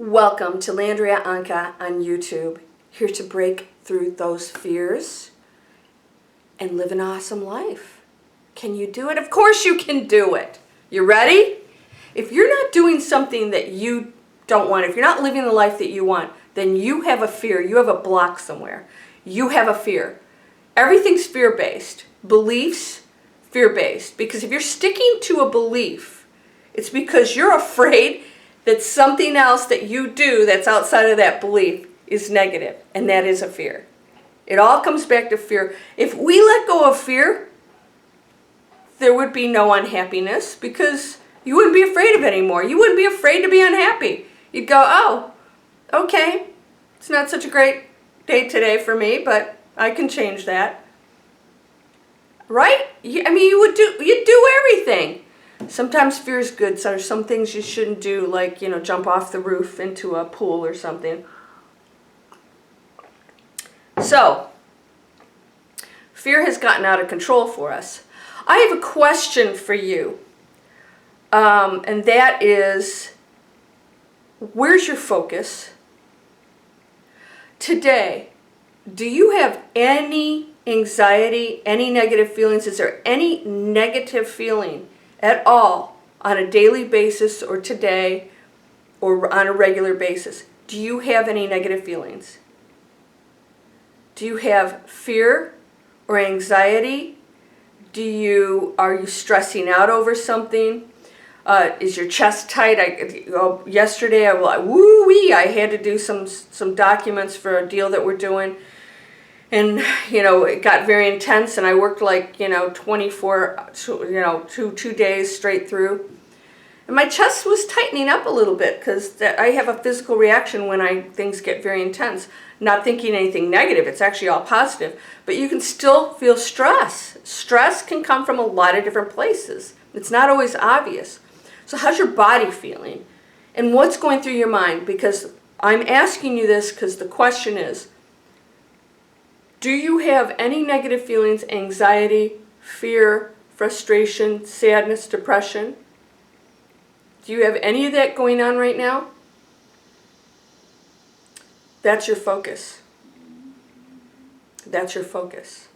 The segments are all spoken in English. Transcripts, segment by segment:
Welcome to Landria Anka on YouTube, here to break through those fears and live an awesome life. Can you do it? Of course you can do it. You ready? If you're not doing something that you don't want, if you're not living the life that you want, then you have a fear. You have a block somewhere. You have a fear. Everything's fear-based. Beliefs, fear-based. Because if you're sticking to a belief, it's because you're afraid that something else that you do that's outside of that belief is negative, and that is a fear. It all comes back to fear. If we let go of fear, there would be no unhappiness because you wouldn't be afraid of it anymore. You wouldn't be afraid to be unhappy. You'd go, oh, okay, it's not such a great day today for me, but I can change that. Right? I mean, you'd do everything. Sometimes fear is good. So there's some things you shouldn't do, like, jump off the roof into a pool or something. So, fear has gotten out of control for us. I have a question for you, and that is, where's your focus? Today, do you have any anxiety, any negative feelings? Is there any negative feeling at all on a daily basis or today or on a regular basis? Do you have any negative feelings? Do you have fear or anxiety? Are you stressing out over something? Is your chest tight? Yesterday I had to do some documents for a deal that we're doing. And, it got very intense, and I worked like, 2 days straight through. And my chest was tightening up a little bit because I have a physical reaction when things get very intense. Not thinking anything negative, it's actually all positive. But you can still feel stress. Stress can come from a lot of different places. It's not always obvious. So how's your body feeling? And what's going through your mind? Because I'm asking you this because the question is, do you have any negative feelings, anxiety, fear, frustration, sadness, depression? Do you have any of that going on right now? That's your focus. That's your focus.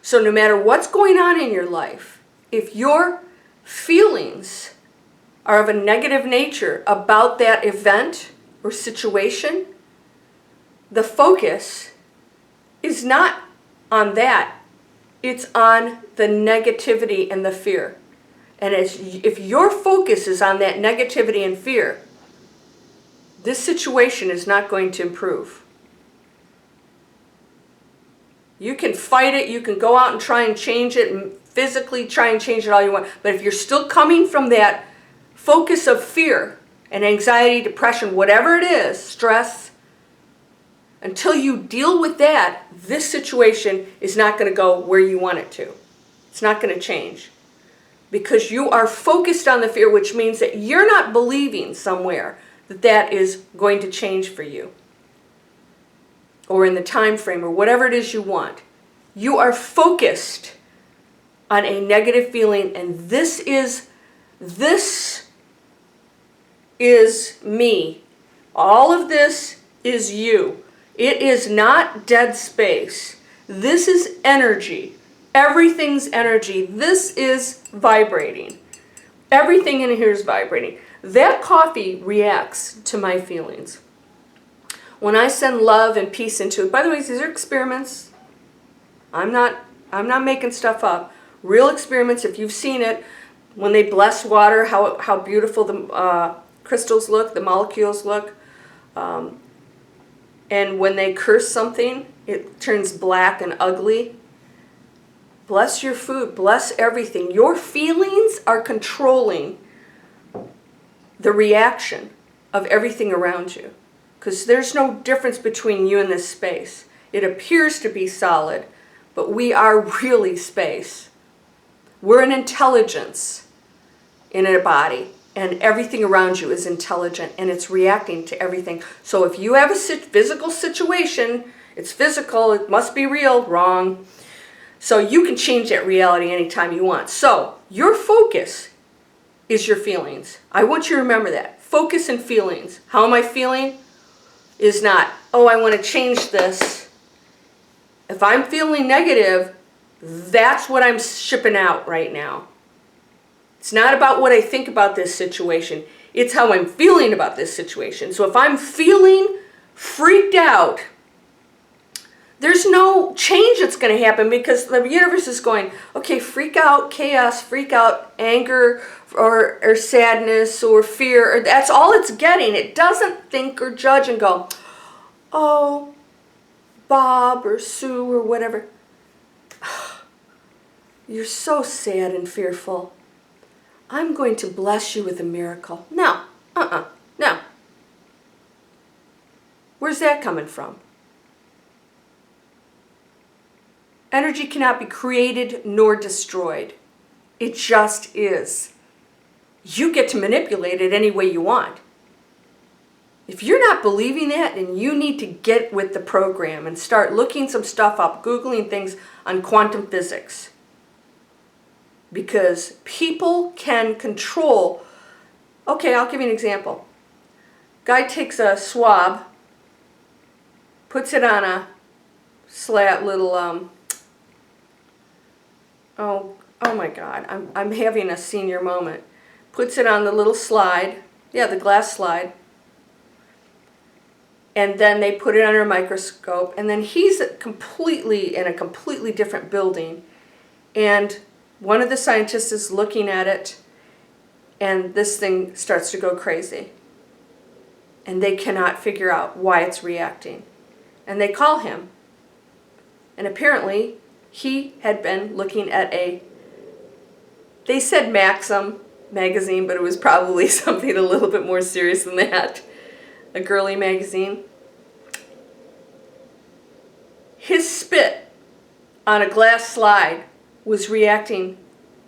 So no matter what's going on in your life, if your feelings are of a negative nature about that event or situation, the focus is not on that. It's on the negativity and the fear. And if your focus is on that negativity and fear, this situation is not going to improve. You can fight it, you can go out and try and change it, and physically try and change it all you want. But if you're still coming from that focus of fear and anxiety, depression, whatever it is, stress, until you deal with that, this situation is not going to go where you want it to. It's not going to change. Because you are focused on the fear, which means that you're not believing somewhere that is going to change for you. Or in the time frame, or whatever it is you want. You are focused on a negative feeling, and this is me. All of this is you. It is not dead space. This is energy. Everything's energy. This is vibrating. Everything in here is vibrating. That coffee reacts to my feelings. When I send love and peace into it, by the way, these are experiments. I'm not making stuff up. Real experiments, if you've seen it, when they bless water, how beautiful the crystals look, the molecules look. And when they curse something, it turns black and ugly. Bless your food. Bless everything. Your feelings are controlling the reaction of everything around you. Because there's no difference between you and this space. It appears to be solid, but we are really space. We're an intelligence in a body. And everything around you is intelligent, and it's reacting to everything. So if you have a physical situation, it's physical, it must be real, wrong. So you can change that reality anytime you want. So your focus is your feelings. I want you to remember that. focus and feelings. How am I feeling? Is not, oh, I want to change this. If I'm feeling negative, that's what I'm shipping out right now. It's not about what I think about this situation. It's how I'm feeling about this situation. So if I'm feeling freaked out, there's no change that's going to happen because the universe is going, okay, freak out, chaos, freak out, anger, or sadness, or fear. Or that's all it's getting. It doesn't think or judge and go, oh, Bob or Sue or whatever. You're so sad and fearful. I'm going to bless you with a miracle. No, no. Where's that coming from? Energy cannot be created nor destroyed. It just is. You get to manipulate it any way you want. If you're not believing that, then you need to get with the program and start looking some stuff up, Googling things on quantum physics. Because people can control. Okay, I'll give you an example. Guy takes a swab, puts it on a little oh my God, I'm having a senior moment. Puts it on the little slide, the glass slide, and then they put it under a microscope, and then he's in a completely different building, and one of the scientists is looking at it, and this thing starts to go crazy, and they cannot figure out why it's reacting, and they call him, and apparently he had been looking at they said Maxim magazine, but it was probably something a little bit more serious than that, a girly magazine. His spit on a glass slide was reacting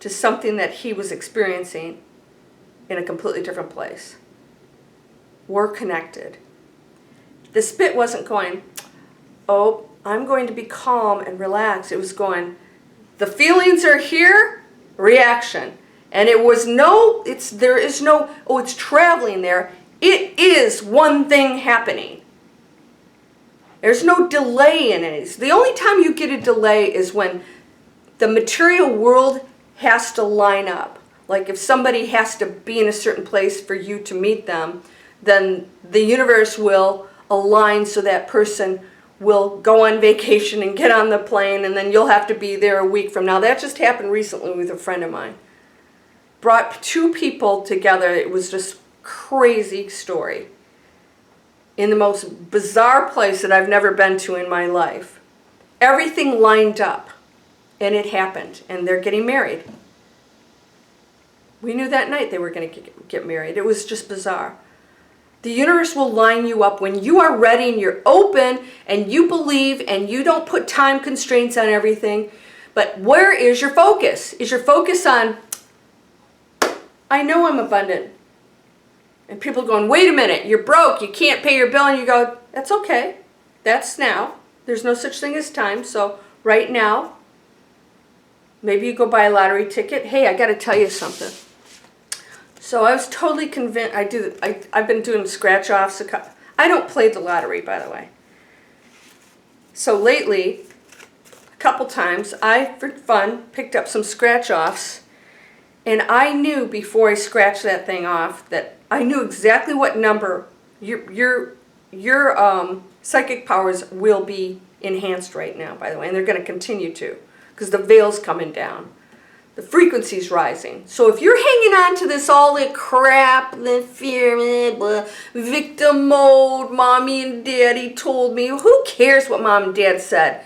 to something that he was experiencing in a completely different place. We're connected. The spit wasn't going, oh, I'm going to be calm and relaxed. It was going, the feelings are here, reaction. And it was there is no, oh, it's traveling there. It is one thing happening. There's no delay in it. The only time you get a delay is when the material world has to line up. Like if somebody has to be in a certain place for you to meet them, then the universe will align so that person will go on vacation and get on the plane, and then you'll have to be there a week from now. That just happened recently with a friend of mine. Brought two people together. It was just crazy story. In the most bizarre place that I've never been to in my life. Everything lined up, and it happened, and they're getting married. We knew that night they were going to get married. It was just bizarre. The universe will line you up when you are ready and you're open and you believe and you don't put time constraints on everything. But where is your focus? Is your focus on, I know I'm abundant. And people are going, wait a minute, you're broke, you can't pay your bill. And you go, that's okay. That's now. There's no such thing as time. So right now, maybe you go buy a lottery ticket. Hey, I got to tell you something. So I was totally convinced. I've been doing scratch-offs. I don't play the lottery, by the way. So lately, a couple times, I, for fun, picked up some scratch-offs. And I knew before I scratched that thing off that I knew exactly what number your psychic powers will be enhanced right now, by the way. And they're going to continue to, because the veil's coming down. The frequency's rising. So if you're hanging on to this all the crap, the fear, blah, victim mode, mommy and daddy told me, who cares what mom and dad said?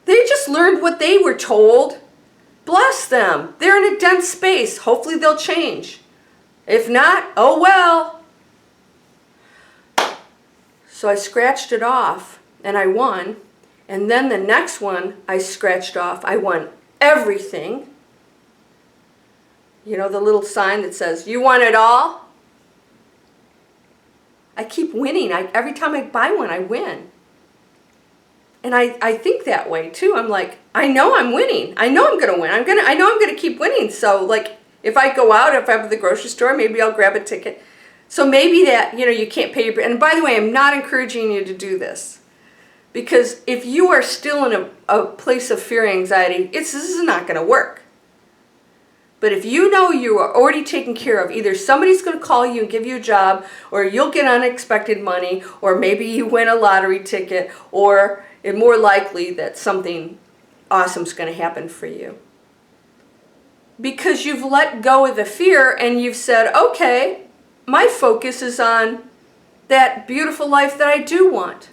They just learned what they were told. Bless them. They're in a dense space. Hopefully they'll change. If not, oh well. So I scratched it off and I won. And then the next one I scratched off, I won everything. You know, the little sign that says, you won it all? I keep winning. Every time I buy one, I win. And I think that way too. I'm like, I know I'm winning. I know I'm going to win. I know I'm going to keep winning. So like, if I go out, if I'm at the grocery store, maybe I'll grab a ticket. So maybe that, you can't pay your, and by the way, I'm not encouraging you to do this. Because if you are still in a place of fear and anxiety, this is not going to work. But if you know you are already taken care of, either somebody's going to call you and give you a job, or you'll get unexpected money, or maybe you win a lottery ticket, or it's more likely that something awesome is going to happen for you. Because you've let go of the fear and you've said, okay, my focus is on that beautiful life that I do want,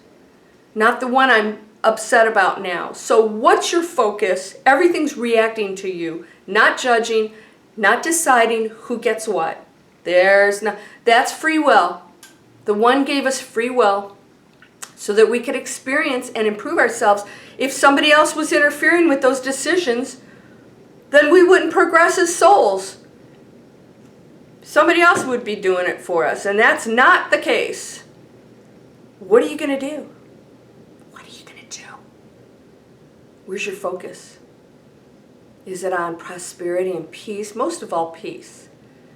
not the one I'm upset about now. So what's your focus? Everything's reacting to you, not judging, not deciding who gets what. That's free will. The one gave us free will so that we could experience and improve ourselves. If somebody else was interfering with those decisions, then we wouldn't progress as souls. Somebody else would be doing it for us, and that's not the case. What are you going to do? What are you going to do? Where's your focus? Is it on prosperity and peace? Most of all, peace.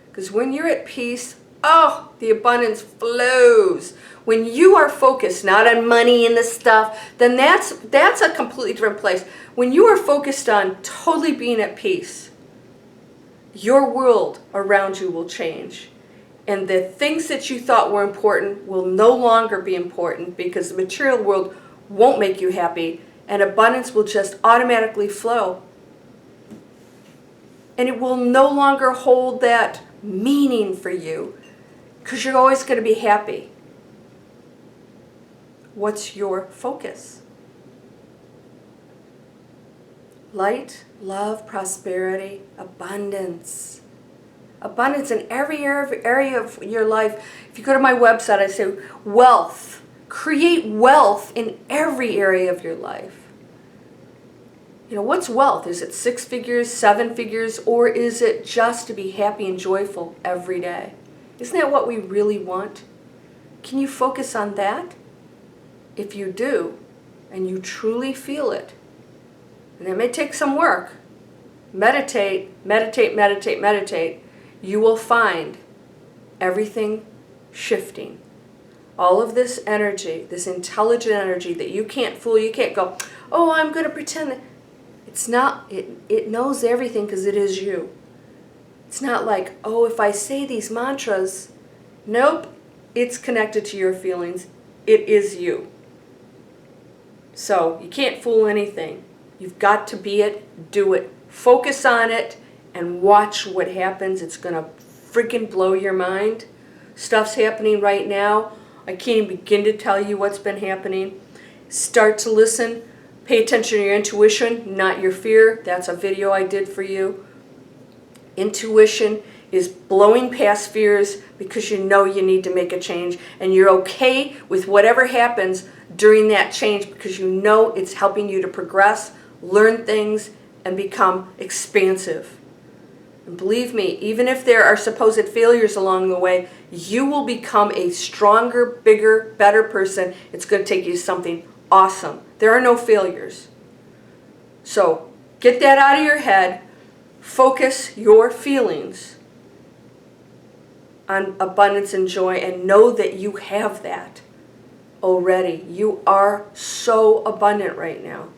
Because when you're at peace, the abundance flows. When you are focused not on money and the stuff, then that's a completely different place. When you are focused on totally being at peace, your world around you will change. And the things that you thought were important will no longer be important, because the material world won't make you happy, and abundance will just automatically flow. And it will no longer hold that meaning for you, because you're always going to be happy. What's your focus? Light, love, prosperity, abundance. Abundance in every area of your life. If you go to my website, I say wealth. Create wealth in every area of your life. What's wealth? Is it 6 figures, 7 figures, or is it just to be happy and joyful every day? Isn't that what we really want? Can you focus on that? If you do, and you truly feel it, and it may take some work, meditate, meditate, meditate, meditate, you will find everything shifting. All of this energy, this intelligent energy that you can't fool, you can't go, I'm going to pretend that. It's not, it knows everything because it is you. It's not like, if I say these mantras, nope, it's connected to your feelings. It is you. So you can't fool anything. You've got to be it, do it, focus on it, and watch what happens. It's going to freaking blow your mind. Stuff's happening right now. I can't even begin to tell you what's been happening. Start to listen. Pay attention to your intuition, not your fear. That's a video I did for you. Intuition is blowing past fears because you know you need to make a change, and you're okay with whatever happens during that change because you know it's helping you to progress, learn things, and become expansive. And believe me, even if there are supposed failures along the way, you will become a stronger, bigger, better person. It's going to take you to something awesome. There are no failures. So get that out of your head. Focus your feelings on abundance and joy, and know that you have that already. You are so abundant right now.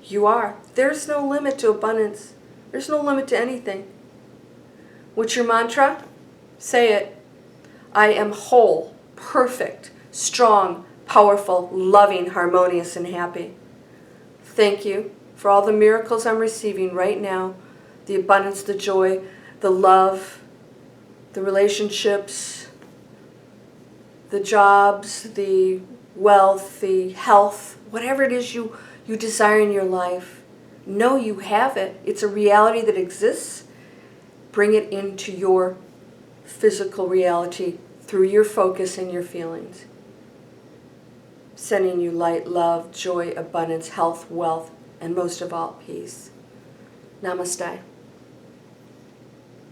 You are. There's no limit to abundance. There's no limit to anything. What's your mantra? Say it. I am whole, perfect, strong, powerful, loving, harmonious, and happy. Thank you for all the miracles I'm receiving right now, the abundance, the joy, the love, the relationships, the jobs, the wealth, the health, whatever it is you desire in your life. Know you have it. It's a reality that exists. Bring it into your physical reality through your focus and your feelings. Sending you light, love, joy, abundance, health, wealth, and most of all, peace. Namaste.